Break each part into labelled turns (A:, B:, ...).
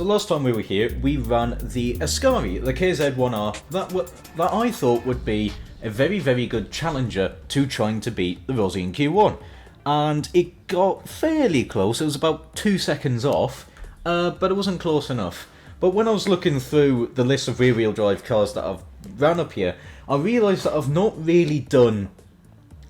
A: So last time we were here, we ran the Ascari, the KZ1R, that I thought would be a very, very good challenger to trying to beat the Rossi in Q1. And it got fairly close, it was about 2 seconds off, but it wasn't close enough. But when I was looking through the list of rear-wheel drive cars that I've ran up here, I realised that I've not really done,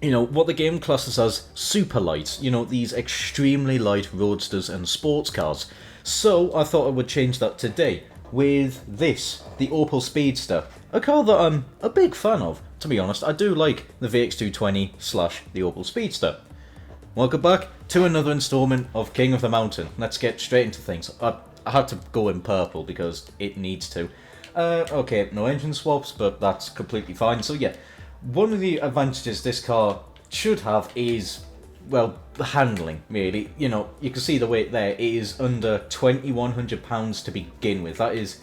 A: you know, what the game classes as super light, you know, these extremely light roadsters and sports cars. So I thought I would change that today with this, the Opel Speedster, a car that I'm a big fan of, to be honest. I do like the VX220 / the Opel Speedster. Welcome back to another installment of King of the Mountain. Let's get straight into things. I had to go in purple because it needs to. Okay, no engine swaps, but that's completely fine. So yeah, one of the advantages this car should have is, well, the handling, really. You know, you can see the weight there. It is under £2,100 to begin with. That is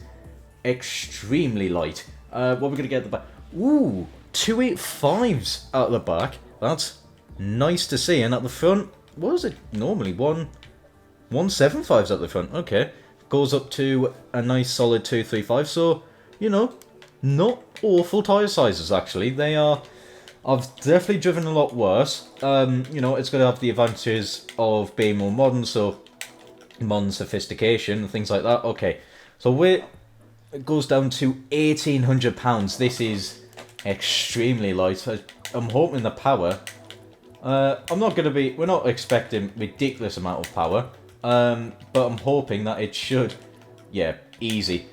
A: extremely light. What we're going to get at the back? Ooh, 285s at the back. That's nice to see. And at the front, what is it normally? 175s at the front. Okay. Goes up to a nice solid 235. So, you know, not awful tyre sizes, actually. They are... I've definitely driven a lot worse. You know, it's going to have the advantages of being more modern, so modern sophistication and things like that. Okay, so weight goes down to £1,800. This is extremely light. I'm hoping the power... we're not expecting ridiculous amount of power, but I'm hoping that it should... Yeah, easy.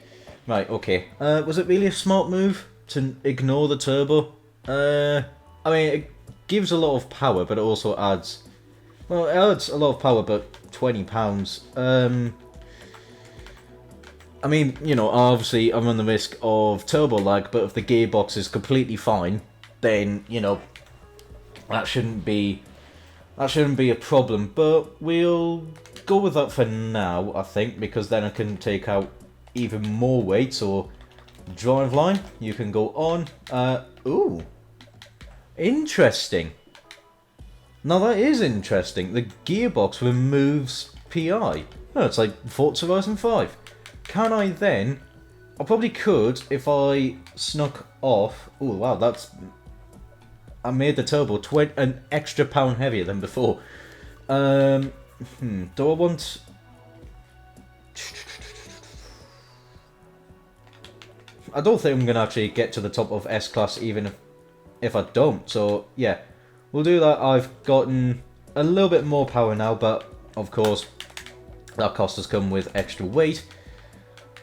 A: Right, okay. Was it really a smart move to ignore the turbo? I mean, it gives a lot of power, but it also adds... Well, it adds a lot of power, but £20. I mean, you know, obviously I run the risk of turbo lag, but if the gearbox is completely fine, then, you know, that shouldn't be a problem. But we'll go with that for now, I think, because then I can take out even more weight. So, driveline, you can go on. Ooh. Interesting. Now that is interesting. The gearbox removes PI. Oh, it's like Forza Horizon 5. Can I then... I probably could if I snuck off... Oh wow, that's... I made the turbo an extra pound heavier than before. Do I want... I don't think I'm going to actually get to the top of S-Class even if I don't. So, yeah, we'll do that. I've gotten a little bit more power now, but, of course, that cost has come with extra weight.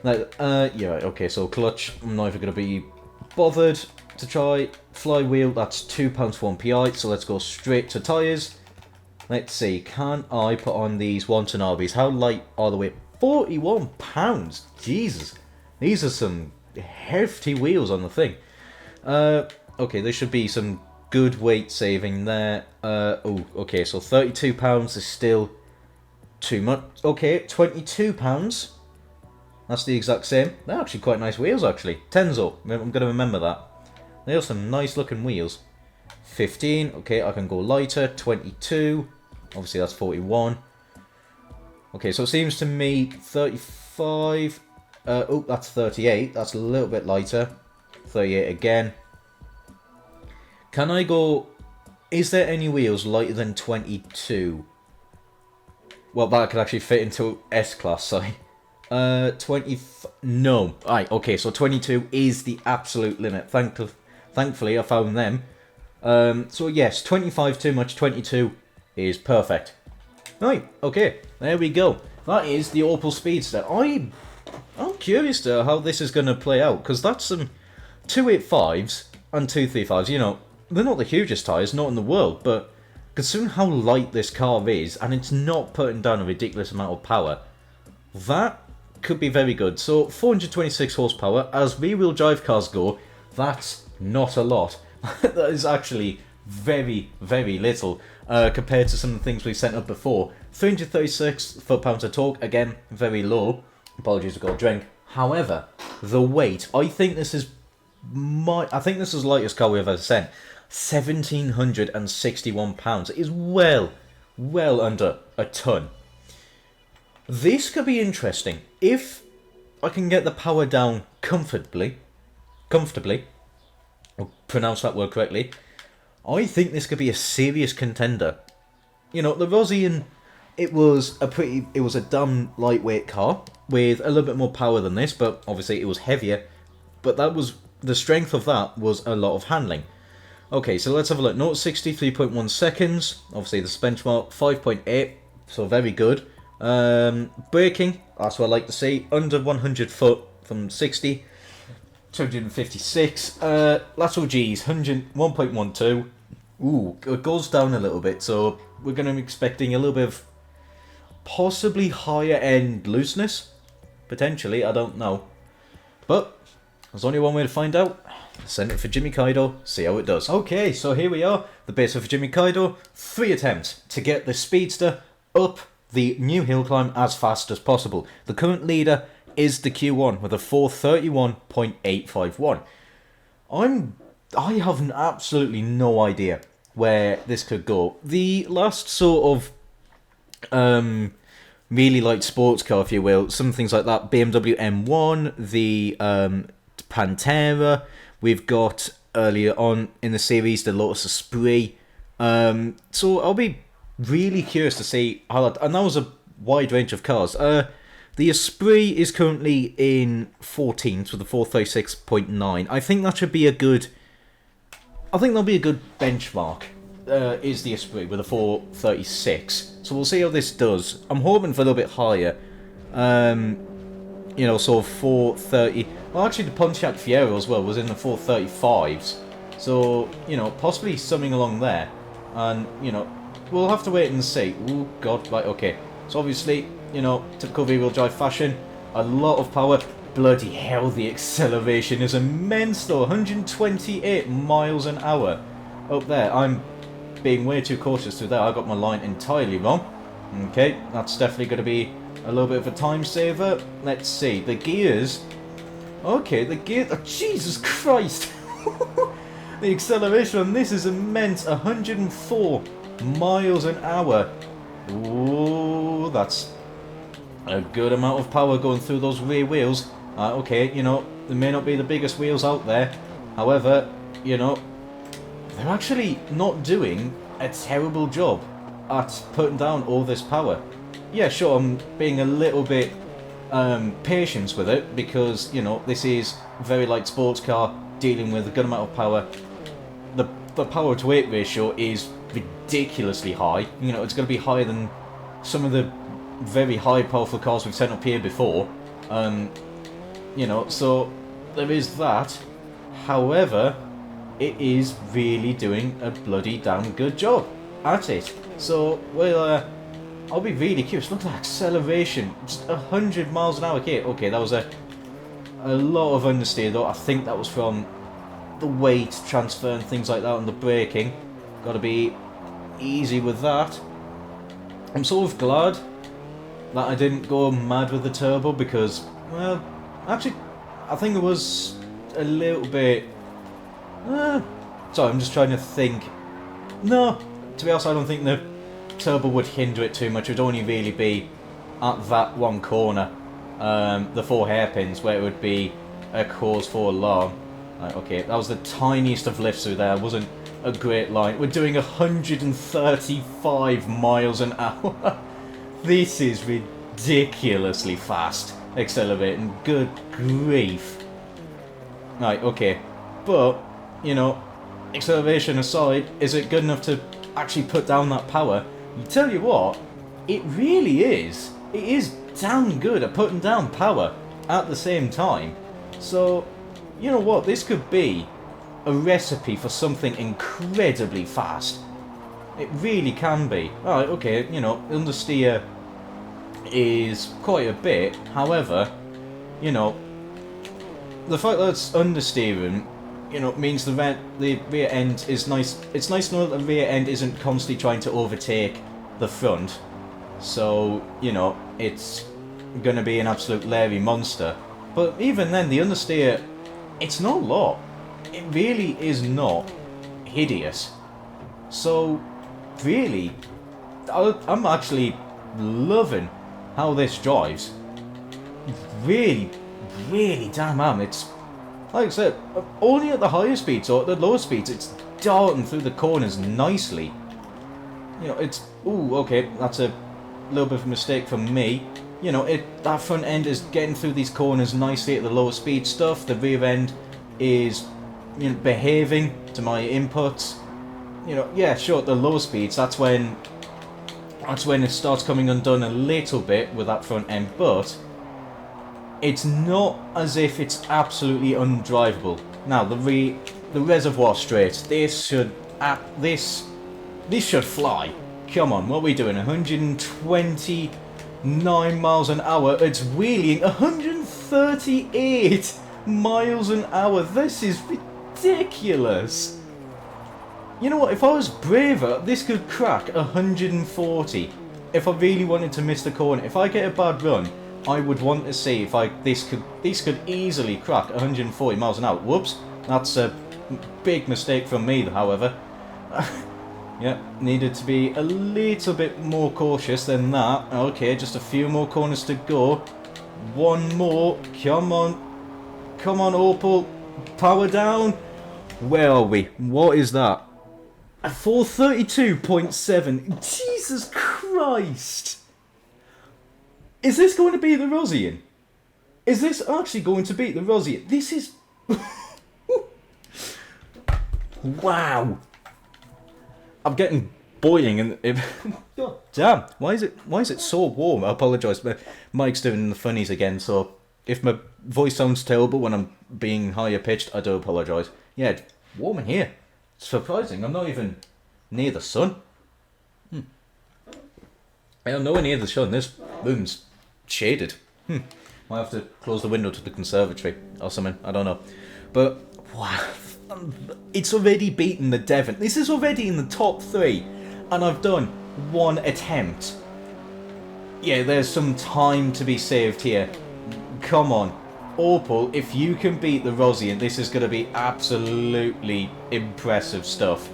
A: Now, yeah, right, okay, so clutch, I'm not even going to be bothered to try. Flywheel, that's £2 for 1 PI, so let's go straight to tyres. Let's see, can I put on these Wanton RBs? How light are the weight? £41! Jesus, these are some hefty wheels on the thing. Okay, there should be some good weight saving there. Oh, okay, so £32 is still too much. Okay, £22. That's the exact same. They're actually quite nice wheels, actually. Tenzo, I'm going to remember that. They are some nice looking wheels. 15, okay, I can go lighter. 22, obviously that's 41. Okay, so it seems to me 35. Oh, that's 38. That's a little bit lighter. 38 again. Can I go... Is there any wheels lighter than 22? Well, that could actually fit into S-Class, sorry. 20... No. Right, okay, so 22 is the absolute limit. Thankfully, I found them. So yes, 25 too much, 22 is perfect. Right, okay, there we go. That is the Opel Speedster. I'm curious to how this is going to play out, because that's some 285s and 235s, you know, they're not the hugest tyres, not in the world, but considering how light this car is, and it's not putting down a ridiculous amount of power, that could be very good. So 426 horsepower, as rear-wheel drive cars go, that's not a lot. That is actually very, very little compared to some of the things we've sent up before. 336 foot-pounds of torque, again, very low. Apologies, I've got a drink. However, the weight, I think this is the lightest car we've ever sent. £1,761. It is well under a ton. This could be interesting. If I can get the power down comfortably, I'll pronounce that word correctly, I think this could be a serious contender. You know, the Rosian, it was a damn lightweight car with a little bit more power than this, but obviously it was heavier. But the strength of that was a lot of handling. Okay, so let's have a look. 0 to 63.1 seconds. Obviously, this benchmark 5.8, so very good. Braking, that's what I like to see. Under 100 foot from 60. 256. Lateral G's, 1.12. Ooh, it goes down a little bit, so we're going to be expecting a little bit of possibly higher end looseness. Potentially, I don't know. But there's only one way to find out. Send it for Fujimi Kaido, see how it does. Okay, so here we are, the base of Fujimi Kaido. 3 attempts to get the Speedster up the new hill climb as fast as possible. The current leader is the Q1 with a 431.851. I have absolutely no idea where this could go. The last sort of really light sports car, if you will, some things like that, BMW M1, the Pantera, we've got earlier on in the series the Lotus Esprit. So I'll be really curious to see how that, and that was a wide range of cars. The Esprit is currently in 14th with a 436.9. I think that should be a good. I think that'll be a good benchmark. Is the Esprit with a 436. So we'll see how this does. I'm hoping for a little bit higher. You know, sort of 430. Well, actually, the Pontiac Fiero as well was in the 435s. So, you know, possibly something along there. And, you know, we'll have to wait and see. Oh, God, right, okay. So, obviously, you know, typical rear-wheel drive fashion. A lot of power. Bloody hell, the acceleration is immense, though. 128 miles an hour. Up there, I'm being way too cautious through there. I got my line entirely wrong. Okay, that's definitely going to be a little bit of a time saver. Let's see. The gears. Okay, the gear. Oh, Jesus Christ! The acceleration on this is immense. 104 miles an hour. Ooh, that's a good amount of power going through those rear wheels. Okay, you know, they may not be the biggest wheels out there. However, you know, they're actually not doing a terrible job at putting down all this power. Yeah, sure, I'm being a little bit patient with it because, you know, this is a very light sports car dealing with a good amount of power. The power to weight ratio is ridiculously high. You know, it's going to be higher than some of the very high powerful cars we've sent up here before. You know, so there is that. However, it is really doing a bloody damn good job at it. So, well, I'll be really curious. Look at that acceleration. Just 100 miles an hour. Okay, that was a lot of understeer though. I think that was from the weight transfer and things like that and the braking. Gotta be easy with that. I'm sort of glad that I didn't go mad with the turbo because, well, actually, I think it was a little bit. Sorry, I'm just trying to think. No, to be honest, I don't think the turbo would hinder it too much. It would only really be at that one corner, the 4 hairpins, where it would be a cause for alarm. Okay, that was the tiniest of lifts through there. It wasn't a great line. We're doing 135 miles an hour. This is ridiculously fast accelerating. Good grief. Right, okay. But, you know, acceleration aside, is it good enough to actually put down that power? You tell you what, it really is. It is damn good at putting down power at the same time. So, you know what, this could be a recipe for something incredibly fast. It really can be. Alright, okay, you know, understeer is quite a bit. However, you know, the fact that it's understeering, you know, means the rear end is nice. It's nice to know that the rear end isn't constantly trying to overtake the front. So, you know, it's going to be an absolute Larry monster. But even then, the understeer, it's not a lot. It really is not hideous. So, really, I'm actually loving how this drives. Really, really damn am. It's, like I said, only at the higher speeds, or at the lower speeds, it's darting through the corners nicely. You know, it's, ooh, okay, that's a little bit of a mistake from me. You know, that front end is getting through these corners nicely at the lower speed stuff. The rear end is, you know, behaving to my inputs. You know, yeah, sure, at the lower speeds, that's when it starts coming undone a little bit with that front end, but it's not as if it's absolutely undrivable. Now, the reservoir straight, this should fly. Come on, what are we doing? 129 miles an hour. It's wheeling 138 miles an hour. This is ridiculous. You know what? If I was braver, this could crack 140. If I really wanted to miss the corner, if I get a bad run, I would want to see if this could easily crack 140 miles an hour. Whoops, that's a big mistake from me, however. Yeah, needed to be a little bit more cautious than that. Okay, just a few more corners to go. One more. Come on. Come on, Opel. Power down. Where are we? What is that? 432.7. Jesus Christ. Is this going to be the Rosian? Is this actually going to be the Rosian? This is... Wow. I'm getting boiling and God damn, why is it so warm? I apologise, my mic's doing the funnies again, so if my voice sounds terrible when I'm being higher pitched, I do apologise. Yeah, it's warm in here. It's surprising, I'm not even near the sun. I'm nowhere near the sun, this room's shaded. Might have to close the window to the conservatory or something, I don't know. But, wow. It's already beaten the Devon. This is already in the top 3, and I've done one attempt. Yeah, there's some time to be saved here. Come on, Opel, if you can beat the Rosian, this is going to be absolutely impressive stuff.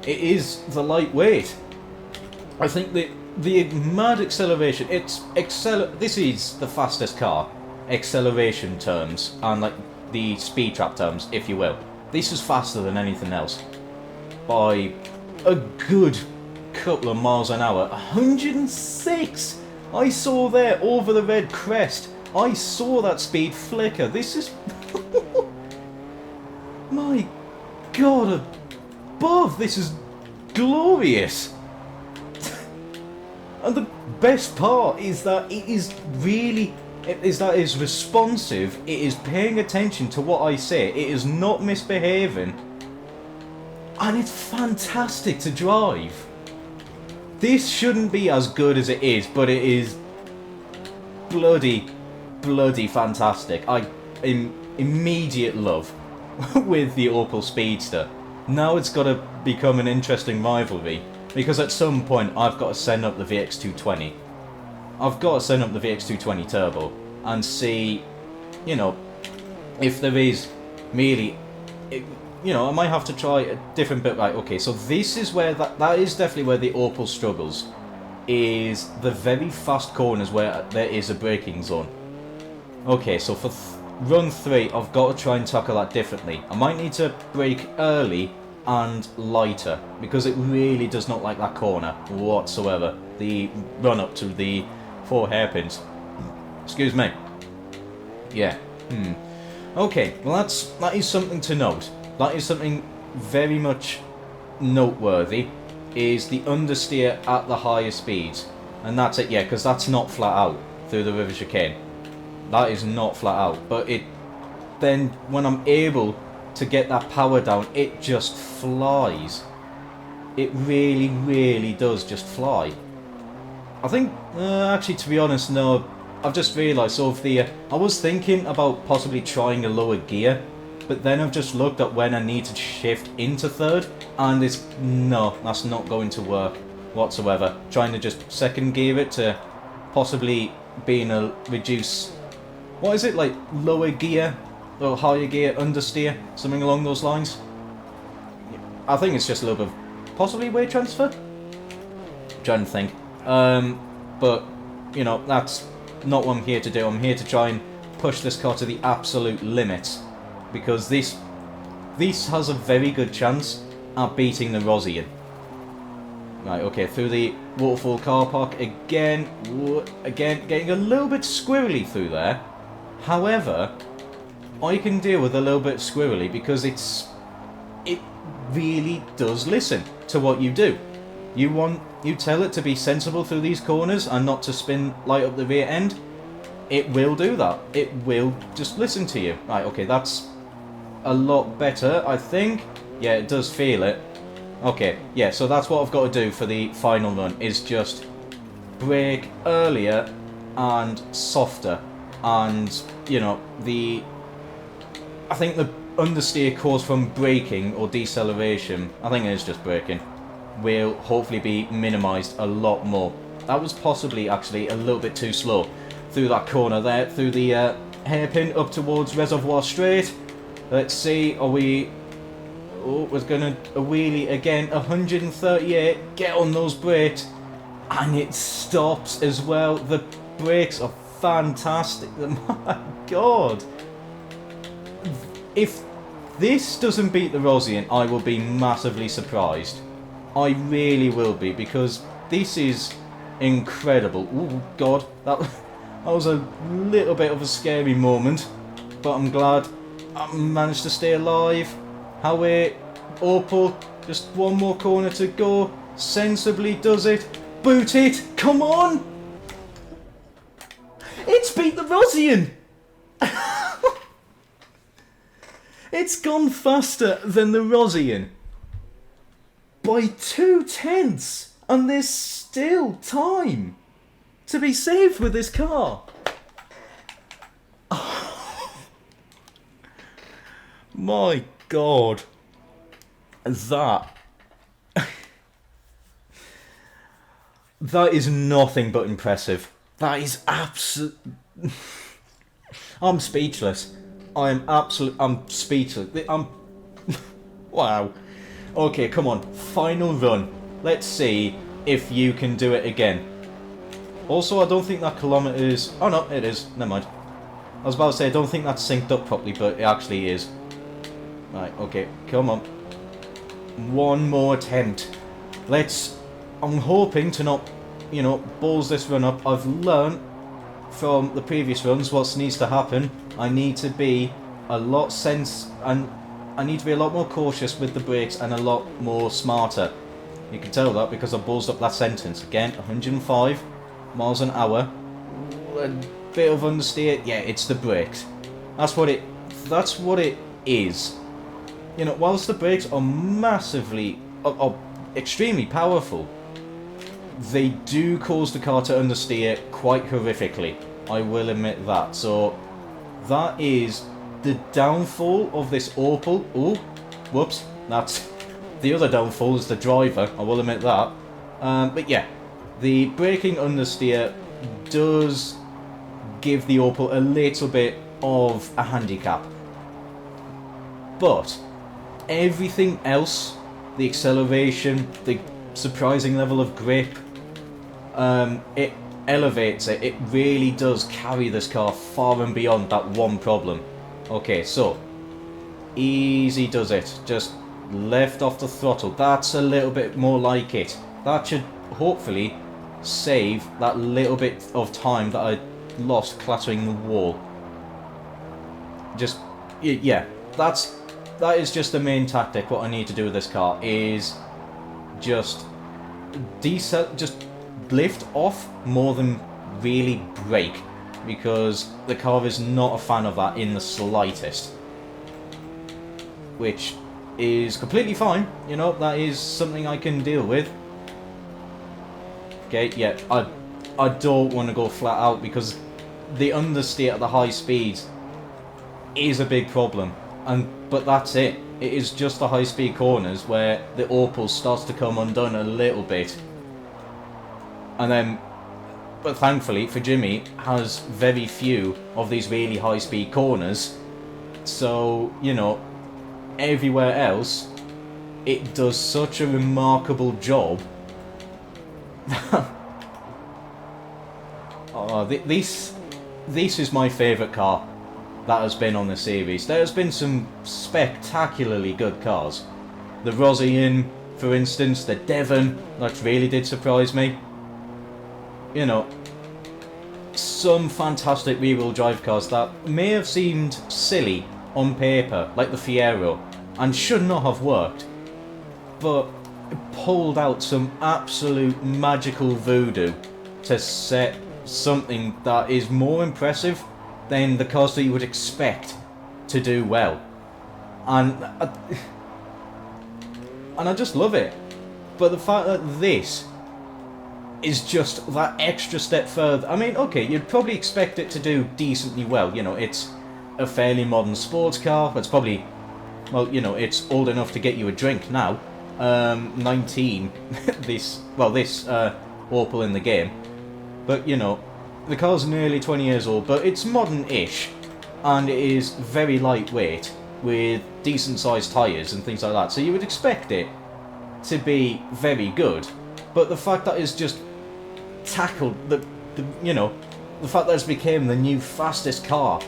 A: It is the lightweight. I think the mad acceleration. This is the fastest car, acceleration terms, and like the speed trap terms, if you will. This is faster than anything else by a good couple of miles an hour. 106! I saw there over the red crest. I saw that speed flicker. This is... My God above, this is glorious. And the best part is that it is really... that is responsive, it is paying attention to what I say, it is not misbehaving, and it's fantastic to drive. This shouldn't be as good as it is, but it is bloody fantastic. I am immediate love with the Opel Speedster. Now it's got to become an interesting rivalry, because at some point I've got to send up the VX220. I've got to send up the VX220 Turbo and see, you know, if there is really, you know, I might have to try a different bit. Right, okay, so this is where, that is definitely where the Opel struggles, is the very fast corners where there is a braking zone. Okay, so for run 3, I've got to try and tackle that differently. I might need to brake early and lighter, because it really does not like that corner whatsoever. The run up to the 4 hairpins. Excuse me. Yeah. Okay, well that is something to note. That is something very much noteworthy, is the understeer at the higher speeds. And that's it, yeah, because that's not flat out through the river chicane. That is not flat out. But then when I'm able to get that power down, it just flies. It really does just fly. I think, actually, to be honest, no. I've just realised, so if I was thinking about possibly trying a lower gear, but then I've just looked at when I need to shift into 3rd, and no, that's not going to work whatsoever. Trying to just 2nd gear it to possibly be in a reduce, what is it, like lower gear, or higher gear, understeer, something along those lines. I think it's just a little bit of possibly weight transfer? I'm trying to think. But, you know, that's not what I'm here to do. I'm here to try and push this car to the absolute limit, because this has a very good chance at beating the Rosian. Right, okay, through the waterfall car park again, getting a little bit squirrely through there. However, I can deal with a little bit squirrely because it really does listen to what you do. You tell it to be sensible through these corners and not to spin light up the rear end. It will do that. It will just listen to you. Right, okay, that's a lot better, I think. Yeah, it does feel it. Okay, yeah, so that's what I've got to do for the final run, is just brake earlier and softer. And, you know, I think the understeer caused from braking or deceleration, I think it is just braking, will hopefully be minimised a lot more. That was possibly actually a little bit too slow through that corner there, through the hairpin up towards Reservoir Straight. Let's see, are we... Oh, we're going to a wheelie again, 138, get on those brakes, and it stops as well. The brakes are fantastic. My God. If this doesn't beat the Rosian, I will be massively surprised. I really will be, because this is incredible. Oh God, that was a little bit of a scary moment, but I'm glad I managed to stay alive. Howie, Opel, just one more corner to go. Sensibly does it. Boot it. Come on. It's beat the Rosian. It's gone faster than the Rosian by 2/10, and there's still time to be saved with this car. My God, that is nothing but impressive. That is absolute. I'm speechless. I'm speechless. Wow. Okay, come on. Final run. Let's see if you can do it again. Also, I don't think that kilometers... Oh no, it is. Never mind. I was about to say, I don't think that's synced up properly, but it actually is. Right, okay, come on. One more attempt. I'm hoping to not, you know, balls this run up. I've learned from the previous runs what needs to happen. I need to be a lot I need to be a lot more cautious with the brakes and a lot more smarter. You can tell that because I ballsed up that sentence. Again, 105 miles an hour. A bit of understeer. Yeah, it's the brakes. That's what it is. You know, whilst the brakes are are extremely powerful, they do cause the car to understeer quite horrifically. I will admit that. So that is the downfall of this Opel. Oh, whoops. That's the other downfall is the driver. I will admit that. But yeah, the braking understeer does give the Opel a little bit of a handicap. But everything else, the acceleration, the surprising level of grip, it elevates it. It really does carry this car far and beyond that one problem. Okay, so easy does it. Just left off the throttle. That's a little bit more like it. That should hopefully save that little bit of time that I lost clattering the wall. Just, yeah, that is just the main tactic. What I need to do with this car is just lift off more than really brake, because the car is not a fan of that in the slightest, which is completely fine. You know, that is something I can deal with. Okay, yeah, I don't want to go flat out because the understeer at the high speeds is a big problem, but that's it. It is just the high speed corners where the Opel starts to come undone a little bit. And then, but thankfully Fujimi has very few of these really high speed corners, so, you know, everywhere else it does such a remarkable job. this is my favourite car that has been on the series. There has been some spectacularly good cars. The Rosian, for instance, the Devon, that really did surprise me. You know, some fantastic rear-wheel drive cars that may have seemed silly on paper, like the Fiero, and should not have worked, but it pulled out some absolute magical voodoo to set something that is more impressive than the cars that you would expect to do well. And I just love it. But the fact that this is just that extra step further. I mean, okay, you'd probably expect it to do decently well. You know, it's a fairly modern sports car. It's probably, well, you know, it's old enough to get you a drink now. 19, this Opel in the game. But, you know, the car's nearly 20 years old, but it's modern-ish. And it is very lightweight, with decent-sized tyres and things like that. So you would expect it to be very good. But the fact that it's just tackled the fact that it's became the new fastest car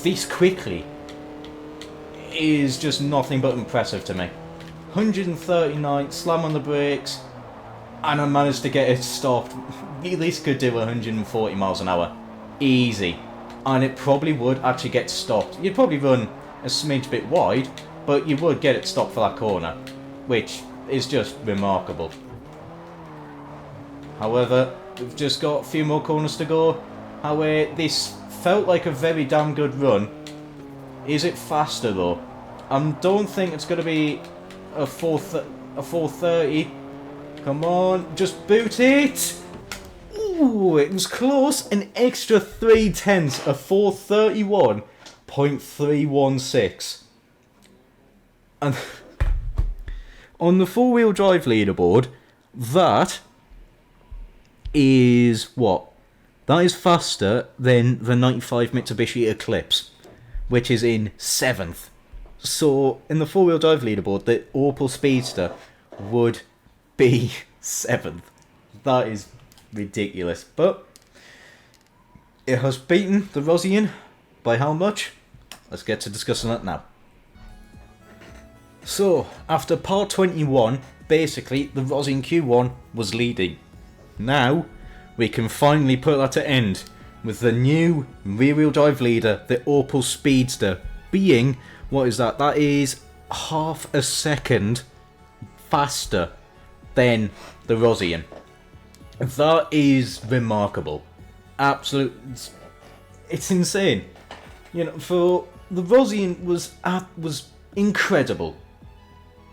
A: this quickly is just nothing but impressive to me. 139, slam on the brakes, and I managed to get it stopped. This could do 140 miles an hour. Easy. And it probably would actually get stopped. You'd probably run a smidge bit wide, but you would get it stopped for that corner, which is just remarkable. However, we've just got a few more corners to go. However, this felt like a very damn good run. Is it faster though? I don't think it's going to be a 430. Come on, just boot it! Ooh, it was close. An extra 0.3, a 431.316. And on the four-wheel drive leaderboard, that is what? That is faster than the 95 Mitsubishi Eclipse, which is in 7th. So, in the four-wheel drive leaderboard, the Opel Speedster would be 7th. That is ridiculous. But it has beaten the Rosian by how much? Let's get to discussing that now. So, after part 21, basically, the Rosian Q1 was leading. Now, we can finally put that to end with the new rear-wheel drive leader, the Opel Speedster, being, what is that? That is half a second faster than the Rosian. That is remarkable. Absolute, it's insane. You know, for the Rosian was incredible.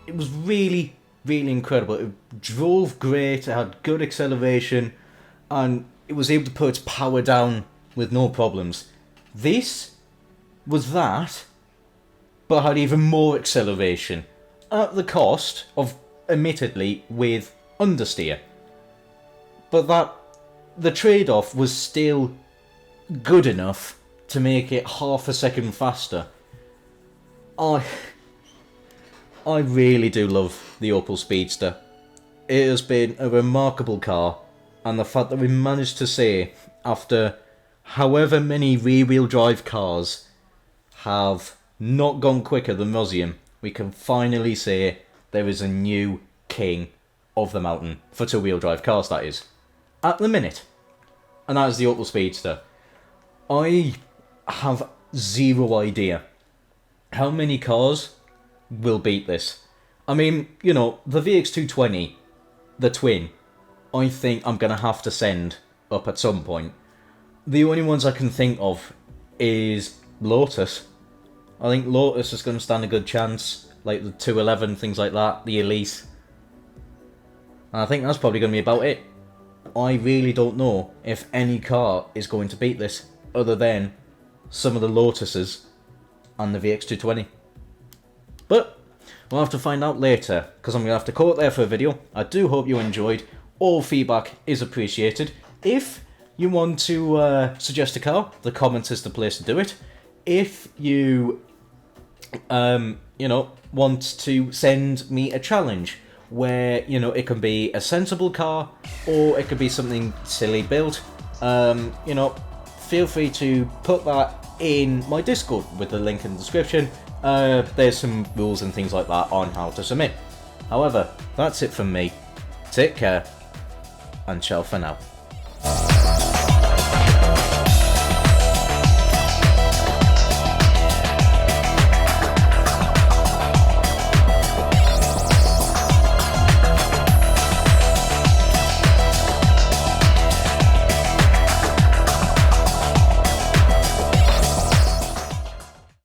A: It was really, really incredible. It drove great, it had good acceleration, and it was able to put its power down with no problems. This was that, but had even more acceleration, at the cost of, admittedly, with understeer. But that, the trade-off was still good enough to make it half a second faster. I really do love the Opel Speedster. It has been a remarkable car, and the fact that we managed to say, after however many rear-wheel drive cars have not gone quicker than Rosian, we can finally say there is a new king of the mountain, for two-wheel drive cars that is, at the minute. And that is the Opel Speedster. I have zero idea how many cars will beat this. I mean, you know, the VX220, the twin, I think I'm going to have to send up at some point. The only ones I can think of is Lotus. I think Lotus is going to stand a good chance, like the 211, things like that, the Elise. And I think that's probably going to be about it. I really don't know if any car is going to beat this, other than some of the Lotuses and the VX220. But we'll have to find out later, because I'm going to have to call it there for a video. I do hope you enjoyed. All feedback is appreciated. If you want to suggest a car, the comments is the place to do it. If you, want to send me a challenge, where, it can be a sensible car, or it could be something silly built, feel free to put that in my Discord with the link in the description. There's some rules and things like that on how to submit. However, that's it from me. Take care, and ciao for now.